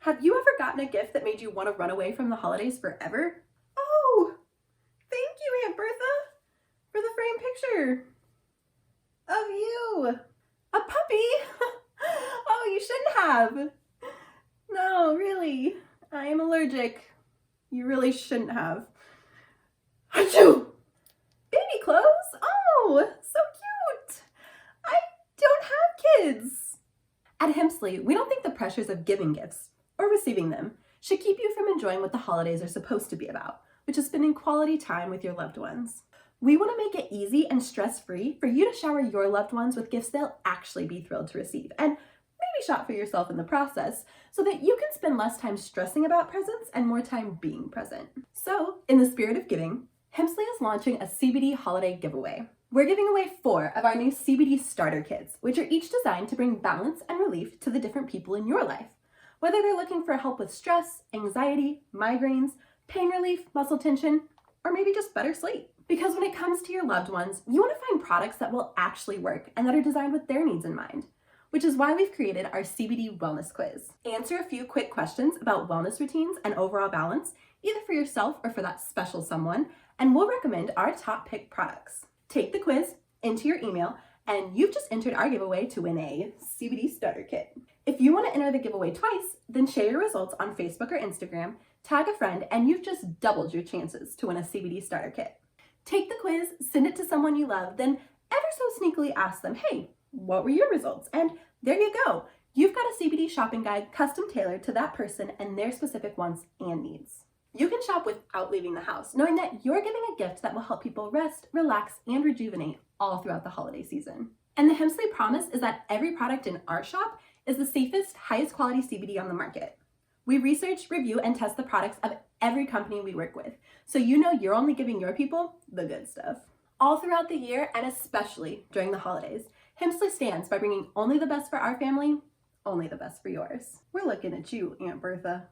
Have you ever gotten a gift that made you want to run away from the holidays forever? Oh, thank you, Aunt Bertha, for the framed picture of you. A puppy? Oh, you shouldn't have. No, really, I am allergic. You really shouldn't have. Achoo! Baby clothes? Oh, so cute. I don't have kids. At Hempsley, we don't think the pressures of giving gifts or receiving them should keep you from enjoying what the holidays are supposed to be about, which is spending quality time with your loved ones. We want to make it easy and stress-free for you to shower your loved ones with gifts they'll actually be thrilled to receive, and maybe shop for yourself in the process so that you can spend less time stressing about presents and more time being present. So, in the spirit of giving, Hempsley is launching a CBD holiday giveaway. We're giving away 4 of our new CBD Starter Kits, which are each designed to bring balance and relief to the different people in your life, whether they're looking for help with stress, anxiety, migraines, pain relief, muscle tension, or maybe just better sleep. Because when it comes to your loved ones, you want to find products that will actually work and that are designed with their needs in mind, which is why we've created our CBD Wellness Quiz. Answer a few quick questions about wellness routines and overall balance, either for yourself or for that special someone, and we'll recommend our top pick products. Take the quiz into your email, and you've just entered our giveaway to win a CBD Starter Kit. If you want to enter the giveaway twice, then share your results on Facebook or Instagram, tag a friend, and you've just doubled your chances to win a CBD Starter Kit. Take the quiz, send it to someone you love, then ever so sneakily ask them, hey, what were your results? And there you go. You've got a CBD shopping guide custom tailored to that person and their specific wants and needs. You can shop without leaving the house, knowing that you're giving a gift that will help people rest, relax, and rejuvenate all throughout the holiday season. And the Hempsley Promise is that every product in our shop is the safest, highest quality CBD on the market. We research, review, and test the products of every company we work with, so you know you're only giving your people the good stuff. All throughout the year, and especially during the holidays, Hempsley stands by bringing only the best for our family, only the best for yours. We're looking at you, Aunt Bertha.